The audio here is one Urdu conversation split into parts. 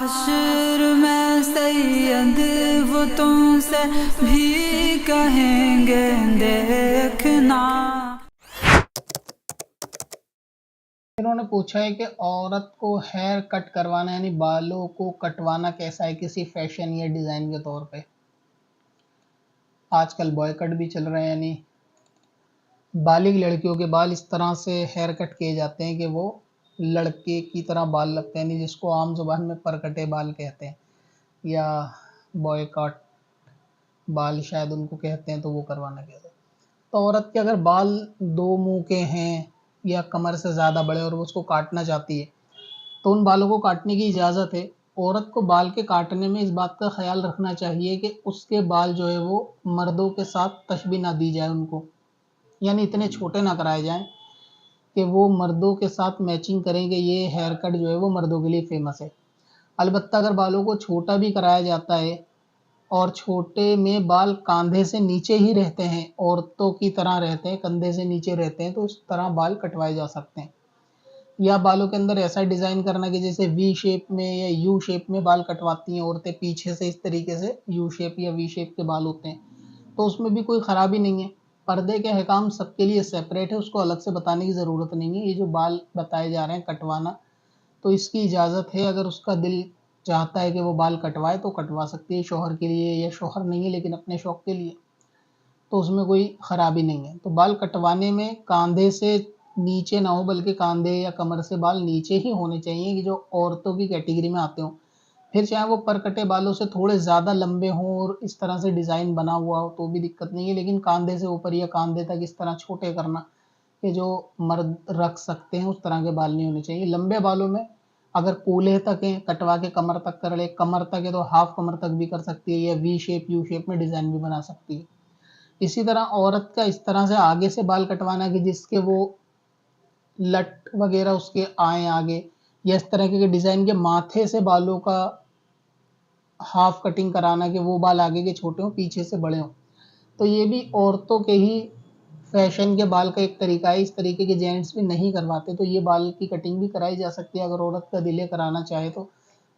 حشر میں سید وہ تم سے بھی کہیں گے دیکھنا. انہوں نے پوچھا ہے کہ عورت کو ہیئر کٹ کروانا یعنی بالوں کو کٹوانا کیسا ہے کسی فیشن یا ڈیزائن کے طور پہ. آج کل بوائے کٹ بھی چل رہے ہیں، یعنی بالغ لڑکیوں کے بال اس طرح سے ہیئر کٹ کیے جاتے ہیں کہ وہ لڑکے کی طرح بال لگتے ہیں، یعنی جس کو عام زبان میں پرکٹے بال کہتے ہیں یا بوائے کٹ بال شاید ان کو کہتے ہیں، تو وہ کروانا کہتے ہیں. تو عورت کے اگر بال 2 منہ کے ہیں یا کمر سے زیادہ بڑے اور وہ اس کو کاٹنا چاہتی ہے تو ان بالوں کو کاٹنے کی اجازت ہے. عورت کو بال کے کاٹنے میں اس بات کا خیال رکھنا چاہیے کہ اس کے بال جو ہے وہ مردوں کے ساتھ تشبیہ نہ دی جائے ان کو، یعنی اتنے چھوٹے نہ کرائے جائیں کہ وہ مردوں کے ساتھ میچنگ کریں گے. یہ ہیئر کٹ جو ہے وہ مردوں کے لیے فیمس ہے. البتہ اگر بالوں کو چھوٹا بھی کرایا جاتا ہے اور چھوٹے میں بال کاندھے سے نیچے ہی رہتے ہیں، عورتوں کی طرح رہتے ہیں، کندھے سے نیچے رہتے ہیں، تو اس طرح بال کٹوائے جا سکتے ہیں. یا بالوں کے اندر ایسا ڈیزائن کرنا کہ جیسے وی شیپ میں یا یو شیپ میں بال کٹواتی ہیں عورتیں، پیچھے سے اس طریقے سے یو شیپ یا وی شیپ کے بال ہوتے ہیں، تو اس میں بھی کوئی خرابی نہیں ہے. پردے کے احکام سب کے لیے سیپریٹ ہے، اس کو الگ سے بتانے کی ضرورت نہیں ہے. یہ جو بال بتائے جا رہے ہیں کٹوانا، تو اس کی اجازت ہے. اگر اس کا دل چاہتا ہے کہ وہ بال کٹوائے تو کٹوا سکتی ہے، شوہر کے لیے یا شوہر نہیں ہے لیکن اپنے شوق کے لیے، تو اس میں کوئی خرابی نہیں ہے. تو بال کٹوانے میں کاندھے سے نیچے نہ ہو بلکہ کاندھے یا کمر سے بال نیچے ہی ہونے چاہیے کہ جو عورتوں کی کیٹیگری میں آتے ہوں. پھر چاہے وہ پرکٹے بالوں سے تھوڑے زیادہ لمبے ہوں اور اس طرح سے ڈیزائن بنا ہوا ہو تو بھی دقت نہیں ہے، لیکن کاندھے سے اوپر یا کاندھے تک اس طرح چھوٹے کرنا کہ جو مرد رکھ سکتے ہیں اس طرح کے بال نہیں ہونے چاہیے. لمبے بالوں میں اگر کولے تک ہیں کٹوا کے کمر تک کر لے، کمر تک ہے تو ہاف کمر تک بھی کر سکتی ہے یا وی شیپ یو شیپ میں ڈیزائن بھی بنا سکتی ہے. اسی طرح عورت کا اس طرح سے آگے سے بال کٹوانا کہ جس کے وہ لٹ وغیرہ اس کے آئیں آگے، یا اس طرح کے ڈیزائن کے ماتھے سے بالوں کا ہاف کٹنگ کرانا کہ وہ بال آگے کے چھوٹے ہوں پیچھے سے بڑے ہوں، تو یہ بھی عورتوں کے ہی فیشن کے بال کا ایک طریقہ ہے. اس طریقے کے جینٹس بھی نہیں کرواتے، تو یہ بال کی کٹنگ بھی کرائی جا سکتی ہے. اگر عورت کا دل کرانا چاہے تو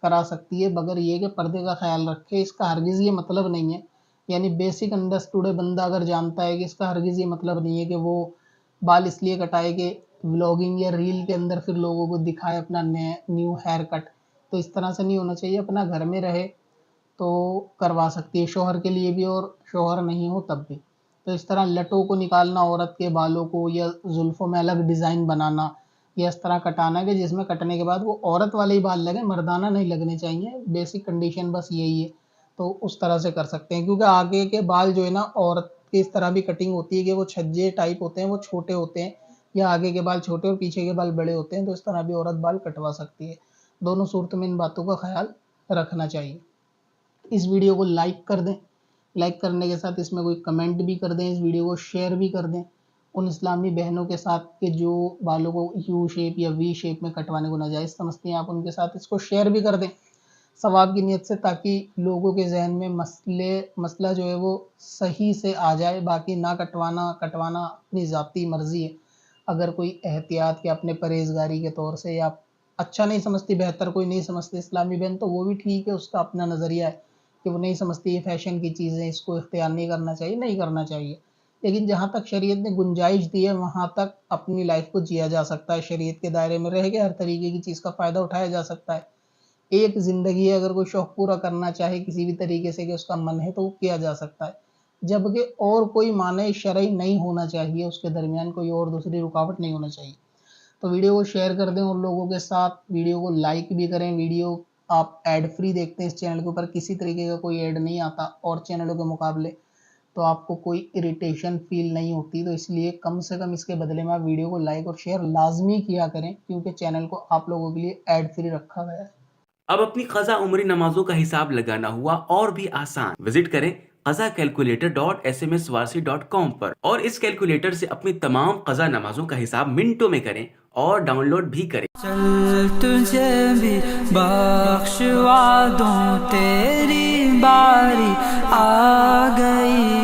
کرا سکتی ہے، مگر یہ کہ پردے کا خیال رکھے. اس کا ہرگز یہ مطلب نہیں ہے، یعنی بیسک انڈرسٹوڈ بندہ اگر جانتا ہے کہ اس کا ہرگز یہ مطلب نہیں ہے کہ وہ بال اس لیے کٹائے کہ ولاگنگ یا ریل کے اندر پھر لوگوں کو دکھائے اپنا نیو ہیئر کٹ. تو اس طرح سے نہیں ہونا چاہیے. اپنا گھر میں رہے تو کروا سکتی ہے، شوہر کے لیے بھی اور شوہر نہیں ہو تب بھی. تو اس طرح لٹوں کو نکالنا عورت کے بالوں کو یا زلفوں میں الگ ڈیزائن بنانا یا اس طرح کٹانا کہ جس میں کٹنے کے بعد وہ عورت والے ہی بال لگیں، مردانہ نہیں لگنے چاہیے. بیسک کنڈیشن بس یہی ہے. تو اس طرح سے کر سکتے ہیں، کیونکہ آگے کے بال جو ہے نا عورت کی اس طرح بھی کٹنگ ہوتی ہے کہ وہ چھجے ٹائپ ہوتے ہیں، وہ چھوٹے ہوتے ہیں، یا آگے کے بال چھوٹے اور پیچھے کے بال بڑے ہوتے ہیں، تو اس طرح بھی عورت بال کٹوا سکتی ہے. دونوں صورت میں ان باتوں کا خیال رکھنا چاہیے. اس ویڈیو کو لائک کر دیں، لائک کرنے کے ساتھ اس میں کوئی کمنٹ بھی کر دیں، اس ویڈیو کو شیئر بھی کر دیں ان اسلامی بہنوں کے ساتھ کہ جو بالوں کو یو شیپ یا وی شیپ میں کٹوانے کو ناجائز سمجھتی ہیں. آپ ان کے ساتھ اس کو شیئر بھی کر دیں ثواب کی نیت سے، تاکہ لوگوں کے ذہن میں مسئلہ جو ہے وہ صحیح سے آ جائے. باقی نہ کٹوانا اپنی ذاتی مرضی ہے. اگر کوئی احتیاط یا اپنے پرہیزگاری کے طور سے یا اچھا نہیں سمجھتی، بہتر کوئی نہیں سمجھتی اسلامی بہن، تو وہ بھی ٹھیک ہے، اس کا اپنا نظریہ ہے کہ وہ نہیں سمجھتی یہ فیشن کی چیزیں، اس کو اختیار نہیں کرنا چاہیے، نہیں کرنا چاہیے. لیکن جہاں تک شریعت نے گنجائش دی ہے وہاں تک اپنی لائف کو جیا جا سکتا ہے. شریعت کے دائرے میں رہ کے ہر طریقے کی چیز کا فائدہ اٹھایا جا سکتا ہے. ایک زندگی ہے، اگر کوئی شوق پورا کرنا چاہے کسی بھی طریقے سے کہ اس کا من ہے تو وہ کیا جا سکتا ہے. جبکہ اور کوئی معنی شرعی نہیں ہونا چاہیے، اس کے درمیان کوئی اور دوسری رکاوٹ نہیں ہونا چاہیے. تو ویڈیو کو شیئر کر دیں اور لوگوں کے ساتھ ویڈیو کو لائک بھی کریں. ویڈیو آپ ایڈ فری دیکھتے ہیں، اس چینل کے اوپر کسی طریقے کا کوئی ایڈ نہیں آتا اور چینلوں کے مقابلے، تو آپ کو کوئی اریٹیشن فیل نہیں ہوتی. تو اس لیے کم سے کم اس کے بدلے میں آپ ویڈیو کو لائک اور شیئر لازمی کیا کریں، کیونکہ چینل کو آپ لوگوں کے لیے ایڈ فری رکھا گیا ہے. اب اپنی قضا عمری نمازوں کا حساب لگانا ہوا اور بھی آسان. وزٹ کریں qazakalculator.smswarsi.com پر اور اس کیلکولیٹر سے اپنی تمام قضا نمازوں کا حساب منٹوں میں کریں اور ڈاؤن لوڈ بھی کریں. چل تجھے بھی بخشوا دوں، تیری باری آ گئی.